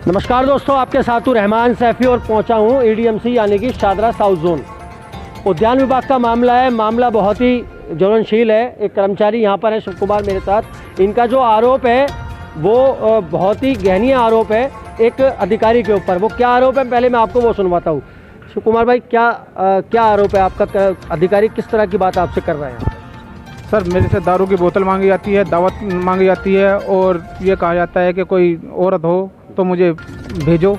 नमस्कार दोस्तों, आपके साथ हूँ रहमान सैफी और पहुँचा हूँ ईडीएमसी यानी कि शादरा साउथ जोन। उद्यान विभाग का मामला है। मामला बहुत ही ज्वलनशील है। एक कर्मचारी यहाँ पर है, शिव कुमार मेरे साथ। इनका जो आरोप है वो बहुत ही गहन आरोप है एक अधिकारी के ऊपर। वो क्या आरोप है पहले मैं आपको वो सुनवाता हूँ। शिव कुमार भाई, क्या आरोप है आपका? अधिकारी किस तरह की बात आपसे कर रहे हैं? सर, मेरे से दारू की बोतल मांगी जाती है, दावत मांगी जाती है और ये कहा जाता है कि कोई औरत हो तो मुझे भेजो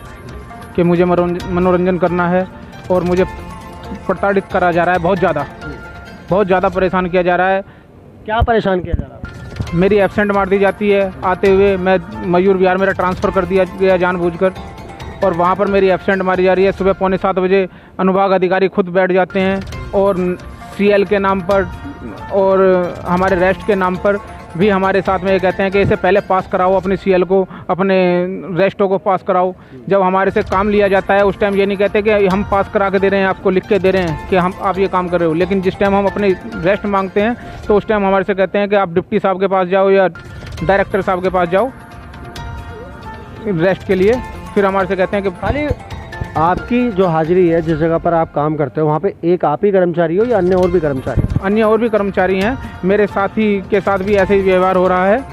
कि मुझे मनोरंजन करना है और मुझे प्रताड़ित करा जा रहा है। बहुत ज़्यादा परेशान किया जा रहा है। क्या परेशान किया जा रहा है? मेरी एब्सेंट मार दी जाती है। आते हुए मैं मयूर विहार मेरा ट्रांसफ़र कर दिया गया जानबूझकर और वहाँ पर मेरी एब्सेंट मारी जा रही है। सुबह 6:45 बजे अनुभाग अधिकारी खुद बैठ जाते हैं और सीएल के नाम पर और हमारे रेस्ट के नाम पर भी हमारे साथ में ये कहते हैं कि इसे पहले पास कराओ, अपनी सीएल को, अपने रेस्टों को पास कराओ। जब हमारे से काम लिया जाता है उस टाइम ये नहीं कहते कि हम पास करा के दे रहे हैं, आपको लिख के दे रहे हैं कि आप ये काम कर रहे हो। लेकिन जिस टाइम हम अपने रेस्ट मांगते हैं तो उस टाइम हमारे से कहते हैं कि आप डिप्टी साहब के पास जाओ या डायरेक्टर साहब के पास जाओ रेस्ट के लिए। फिर हमारे से कहते हैं कि खाली आपकी जो हाजिरी है, जिस जगह पर आप काम करते हो वहाँ पे एक आप ही कर्मचारी हो या अन्य और भी कर्मचारी? अन्य और भी कर्मचारी हैं। मेरे साथी के साथ भी ऐसे ही व्यवहार हो रहा है।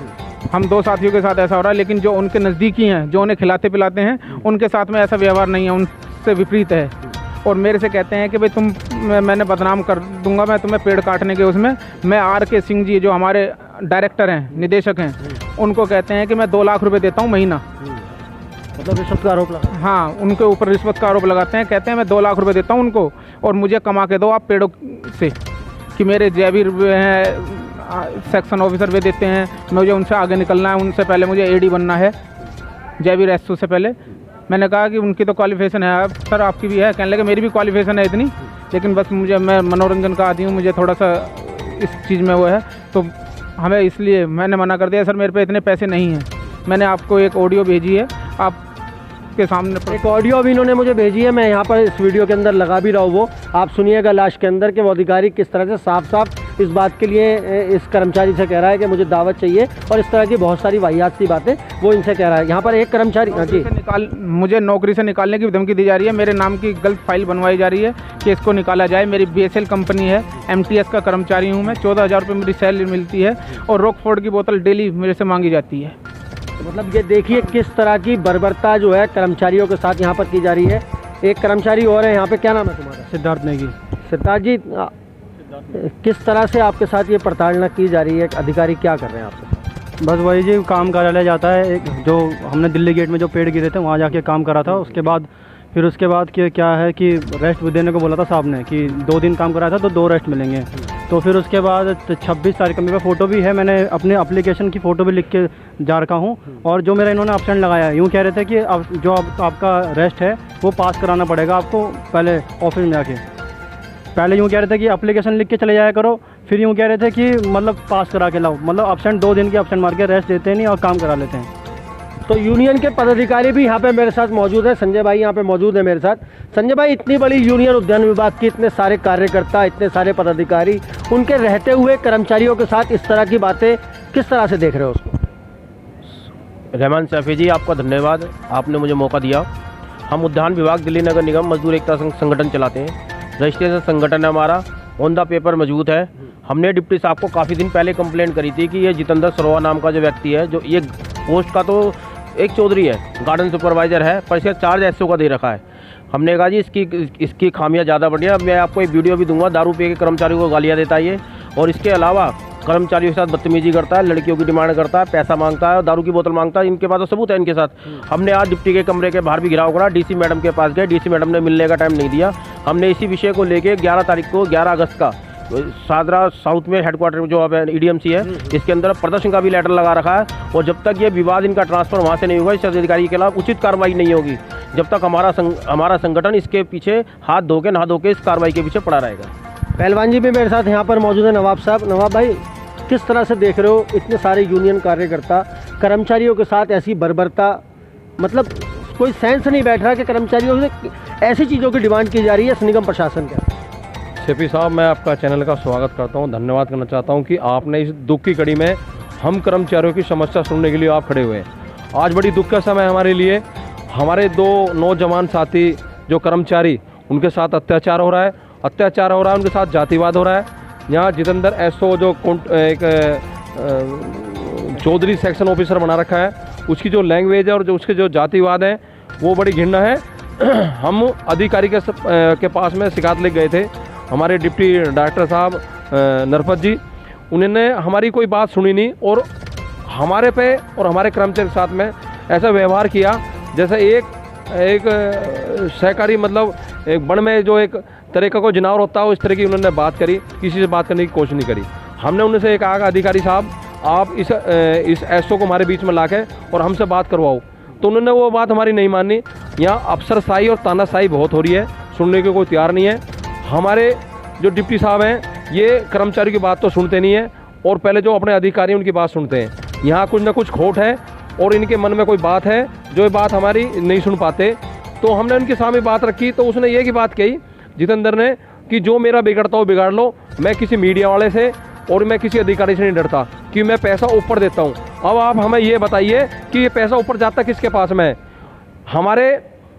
हम 2 साथियों के साथ ऐसा हो रहा है, लेकिन जो उनके नज़दीकी हैं, जो उन्हें खिलाते पिलाते हैं, उनके साथ में ऐसा व्यवहार नहीं है, उनसे विपरीत है। और मेरे से कहते हैं कि भाई मैंने बदनाम कर दूंगा मैं तुम्हें पेड़ काटने के उसमें। मैं RK सिंह जी जो हमारे डायरेक्टर हैं, निदेशक हैं, उनको कहते हैं कि मैं 2 लाख रुपये देता हूँ महीना। मतलब रिश्वत का आरोप लगा? हाँ, उनके ऊपर रिश्वत का आरोप लगाते हैं। कहते हैं मैं 2 लाख रुपए देता हूँ उनको और मुझे कमा के दो आप पेड़ों से, कि मेरे जयवीर हैं सेक्शन ऑफिसर वे देते हैं, मुझे उनसे आगे निकलना है, उनसे पहले मुझे AD बनना है, जयवीर SO से पहले। मैंने कहा कि उनकी तो क्वालिफिकेशन है। सर, आपकी भी है? कहने लगे मेरी भी क्वालिफिकेशन है इतनी, लेकिन बस मैं मनोरंजन का आदि हूँ, मुझे थोड़ा सा इस चीज़ में वो है, तो हमें इसलिए मैंने मना कर दिया। सर, मेरे पे इतने पैसे नहीं हैं। मैंने आपको एक ऑडियो भेजी है आपके सामने। एक ऑडियो भी इन्होंने मुझे भेजी है, मैं यहाँ पर इस वीडियो के अंदर लगा भी रहा हूँ। वो आप सुनिएगा लास्ट के अंदर कि वो अधिकारी किस तरह से साफ साफ इस बात के लिए इस कर्मचारी से कह रहा है कि मुझे दावत चाहिए और इस तरह की बहुत सारी वाहियात सी बातें वो इनसे कह रहा है। यहाँ पर एक कर्मचारी मुझे नौकरी से निकालने की धमकी दी जा रही है। मेरे नाम की गलत फाइल बनवाई जा रही है कि इसको निकाला जाए। मेरी BSL कंपनी है, MTS का कर्मचारी हूँ मैं। 14,000 रुपये मेरी सैलरी मिलती है और रॉकफोर्ड की बोतल डेली मेरे से मांगी जाती है। मतलब ये देखिए किस तरह की बर्बरता जो है कर्मचारियों के साथ यहाँ पर की जा रही है। एक कर्मचारी और है यहाँ पे, क्या नाम है तुम्हारा? सिद्धार्थ नेगी। सिद्धार्थ जी, किस तरह से आपके साथ ये प्रताड़ना की जा रही है? अधिकारी क्या कर रहे हैं आपके? बस वही जी, काम कार्यालय जाता है। एक जो हमने दिल्ली गेट में जो पेड़ गिरे थे वहाँ जाके काम करा था। उसके बाद क्या है कि रेस्ट भी देने को बोला था साहब ने कि 2 दिन काम कराया था तो 2 रेस्ट मिलेंगे। तो फिर उसके बाद 26 तारीख का मेरे पास फ़ोटो भी है, मैंने अपने एप्लीकेशन की फ़ोटो भी लिख के जा रखा हूँ। और जो मेरा इन्होंने एब्सेंट लगाया है, यूँ कह रहे थे कि अब जो आपका रेस्ट है वो पास कराना पड़ेगा आपको पहले ऑफिस में जाके। पहले यूँ कह रहे थे कि एप्लीकेशन लिख के चले जाया करो, फिर यूँ कह रहे थे कि मतलब पास करा के लाओ। मतलब एब्सेंट 2 दिन की एब्सेंट मार के रेस्ट देते नहीं और काम करा लेते हैं। तो यूनियन के पदाधिकारी भी यहाँ पे मेरे साथ मौजूद है। संजय भाई यहाँ पे मौजूद है मेरे साथ। संजय भाई, इतनी बड़ी यूनियन उद्यान विभाग की, इतने सारे कार्यकर्ता, इतने सारे पदाधिकारी, उनके रहते हुए कर्मचारियों के साथ इस तरह की बातें किस तरह से देख रहे हो उसको? रहमान सैफी जी, आपका धन्यवाद, आपने मुझे मौका दिया। हम उद्यान विभाग दिल्ली नगर निगम मजदूर एकता संगठन चलाते हैं। रजिस्ट्रेशन संगठन है हमारा, ऑन द पेपर मौजूद है। हमने डिप्टी साहब को काफ़ी दिन पहले कंप्लेंट करी थी कि ये जितेंद्र सरोवा नाम का जो व्यक्ति है, जो ये पोस्ट का तो एक चौधरी है, गार्डन सुपरवाइज़र है, पर इसका चार्ज SO का दे रखा है। हमने कहा जी इसकी खामियां ज़्यादा बढ़िया। मैं आपको एक वीडियो भी दूंगा, दारू पी के कर्मचारियों को गालियाँ देता है ये, और इसके अलावा कर्मचारियों के साथ बदतमीजी करता है, लड़कियों की डिमांड करता है, पैसा मांगता है और दारू की बोतल मांगता है। इनके पास तो सबूत है इनके साथ। हमने आज डिप्टी के कमरे के बाहर भी घिराव करा, DC मैडम के पास गए, DC मैडम ने मिलने का टाइम नहीं दिया। हमने इसी विषय को लेके 11 तारीख को 11 अगस्त का शादरा साउथ में हेडक्वार्टर में जो अब EDMC है, इसके अंदर प्रदर्शन का भी लेटर लगा रखा है। और जब तक ये विवाद इनका ट्रांसफर वहाँ से नहीं होगा, इस अधिकारी के खिलाफ उचित कार्रवाई नहीं होगी, जब तक हमारा संगठन इसके पीछे हाथ धो के नहा धो के इस कार्रवाई के पीछे पड़ा रहेगा। पहलवान जी भी मेरे साथ यहाँ पर मौजूद है, नवाब साहब। नवाब भाई, किस तरह से देख रहे हो इतने सारे यूनियन कार्यकर्ता कर्मचारियों के साथ ऐसी बर्बरता? मतलब कोई सेंस नहीं बैठ रहा कि कर्मचारियों से ऐसी चीज़ों की डिमांड की जा रही है इस निगम प्रशासन के। सैफी साहब, मैं आपका चैनल का स्वागत करता हूं, धन्यवाद करना चाहता हूं कि आपने इस दुख की कड़ी में हम कर्मचारियों की समस्या सुनने के लिए आप खड़े हुए हैं। आज बड़ी दुख का समय हमारे लिए। हमारे 2 नौजवान साथी जो कर्मचारी, उनके साथ अत्याचार हो रहा है, उनके साथ जातिवाद हो रहा है। यहाँ जितेंद्र एसओ जो एक चौधरी सेक्शन ऑफिसर बना रखा है, उसकी जो लैंग्वेज है और जो उसके जो जातिवाद हैं वो बड़ी घृणा है। हम अधिकारी के पास में शिकायत लेके गए थे, हमारे डिप्टी डायरेक्टर साहब नरपत जी, उन्होंने हमारी कोई बात सुनी नहीं और हमारे पे और हमारे कर्मचारी के साथ में ऐसा व्यवहार किया जैसे एक सहकारी मतलब एक वन में जो एक तरीका को जानवर होता है, उस तरह की उन्होंने बात करी, किसी से बात करने की कोशिश नहीं करी। हमने उनसे एक कहा अधिकारी साहब आप इस एसओ को हमारे बीच में लाके और हमसे बात करवाओ, तो उन्होंने वो बात हमारी नहीं मानी। यहाँ अफसरशाही और तानाशाही बहुत हो रही है, सुनने के कोई तैयार नहीं है। हमारे जो डिप्टी साहब हैं ये कर्मचारी की बात तो सुनते नहीं है और पहले जो अपने अधिकारी हैं उनकी बात सुनते हैं। यहाँ कुछ ना कुछ खोट है और इनके मन में कोई बात है जो ये बात हमारी नहीं सुन पाते। तो हमने उनके सामने बात रखी तो उसने ये की बात कही जितेंद्र ने कि जो मेरा बिगड़ता हो बिगाड़ लो, मैं किसी मीडिया वाले से और मैं किसी अधिकारी से नहीं डरता कि मैं पैसा ऊपर देता हूँ। अब आप हमें ये बताइए कि ये पैसा ऊपर जाता किसके पास में है? हमारे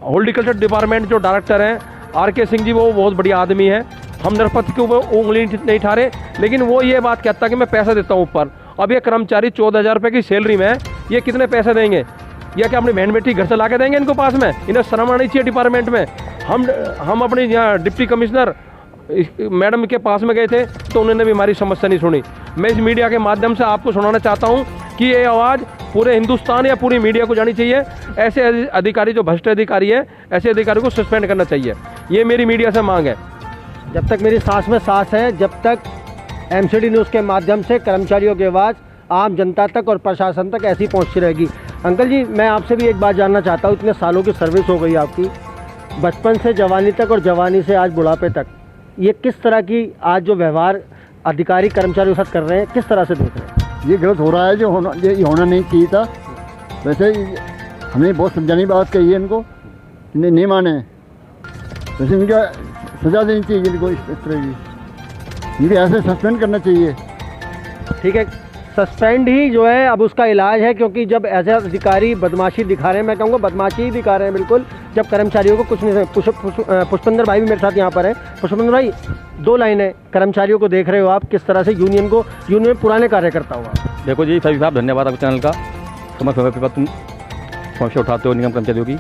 हॉर्टिकल्चर डिपार्टमेंट जो डायरेक्टर हैं RK सिंह जी, वो बहुत बढ़िया आदमी है, हम नरपत के ऊपर उंगली नहीं ठा रहे, लेकिन वो ये बात कहता कि मैं पैसा देता हूँ ऊपर। अब ये कर्मचारी 14,000 रुपये की सैलरी में ये कितने पैसे देंगे? या क्या अपनी बहन बेटी घर से ला के देंगे इनको पास में? इन्हें शर्म आनी चाहिए डिपार्टमेंट में। हम अपनी यहाँ डिप्टी कमिश्नर मैडम के पास में गए थे तो उन्होंने भी हमारी समस्या नहीं सुनी। मैं इस मीडिया के माध्यम से आपको सुनाना चाहता हूँ कि ये आवाज़ पूरे हिंदुस्तान या पूरी मीडिया को जानी चाहिए। ऐसे अधिकारी जो भ्रष्ट अधिकारी हैं, ऐसे अधिकारी को सस्पेंड करना चाहिए, ये मेरी मीडिया से मांग है। जब तक मेरी सांस में सांस है, जब तक MCD न्यूज़ के माध्यम से कर्मचारियों की आवाज़ आम जनता तक और प्रशासन तक ऐसी पहुंचती रहेगी। अंकल जी, मैं आपसे भी एक बात जानना चाहता हूं, इतने सालों की सर्विस हो गई आपकी, बचपन से जवानी तक और जवानी से आज बुढ़ापे तक, ये किस तरह की आज जो व्यवहार अधिकारी कर्मचारियों के साथ कर रहे हैं, किस तरह से देख रहे हैं? ये गलत हो रहा है, ये होना नहीं चाहिए था। वैसे हमें बहुत समझाने की बात कही है इनको, नहीं माने, वैसे इनका सजा देनी चाहिए इनको, इस तरह की इनके ऐसे सस्पेंड करना चाहिए। ठीक है, सस्पेंड ही जो है अब उसका इलाज है, क्योंकि जब ऐसे अधिकारी बदमाशी दिखा रहे हैं, मैं कहूँगा बदमाशी ही दिखा रहे हैं बिल्कुल, जब कर्मचारियों को कुछ नहीं। पुष्पेंद्र भाई भी मेरे साथ यहाँ पर है। पुष्पेंद्र भाई, 2 लाइनें, कर्मचारियों को देख रहे हो आप, किस तरह से यूनियन में पुराने कार्यकर्ता हुआ। देखो जी सभी साहब, धन्यवाद आपके चैनल का, समय समय पर तुम समस्या उठाते हो निगम कर्मचारियों की।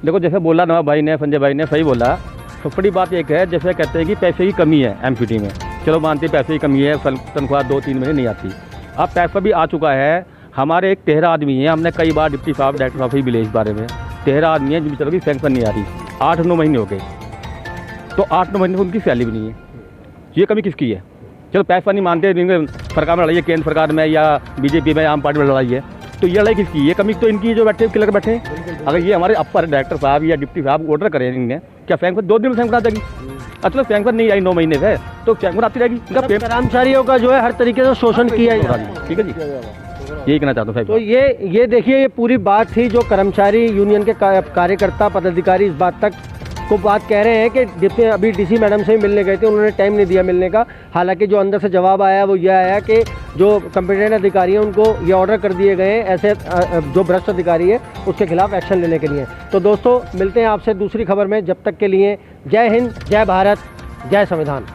देखो जैसे बोला नवाब भाई ने, संजय भाई ने सही बोला। तो बड़ी बात एक है, जैसे कहते हैं कि पैसे की कमी है MCD में, चलो मानते हैं पैसे की कमी है, तनख्वाह 2-3 महीने नहीं आती। अब पैसा भी आ चुका है। हमारे एक 13 आदमी हैं, हमने कई बार डिप्टी साहब डायरेक्टर साहब भी मिले इस बारे में। 13 आदमी हैं जिनकी तरफ की सैंक्शन नहीं आ रही, 8-9 महीने हो गए, तो 8-9 महीने उनकी सैलरी भी नहीं है। ये कमी किसकी है? चलो पैसा नहीं मानते, सरकार में लड़ाई है, केंद्र सरकार में या BJP में, आम पार्टी में लड़ाई है, तो ये लड़ाई किसकी? ये कमी तो इनकी जो बैठे क्लर्क बैठे हैं। अगर ये हमारे अपर डायरेक्टर साहब या डिप्टी साहब ऑर्डर करें इनने, क्या सैंक्शन 2 दिन में सैंक्शन आ जाएगी? अच्छा सैंक्शन नहीं आई 9 महीने से, तो सैंक्शन आती रहेगी। कर्मचारियों का जो है हर तरीके से शोषण किया जा रहा है। ठीक है जी, यही कहना चाहता हूँ। तो ये देखिए, ये पूरी बात थी जो कर्मचारी यूनियन के कार्यकर्ता पदाधिकारी इस बात तक को बात कह रहे हैं कि अभी DC मैडम से मिलने गए थे, उन्होंने टाइम नहीं दिया मिलने का। हालांकि जो अंदर से जवाब आया वो ये आया कि जो कंपिटेंट अधिकारी हैं उनको ये ऑर्डर कर दिए गए हैं, ऐसे जो भ्रष्ट अधिकारी है उसके खिलाफ एक्शन लेने के लिए। तो दोस्तों, मिलते हैं आपसे दूसरी खबर में, जब तक के लिए जय हिंद, जय भारत, जय संविधान।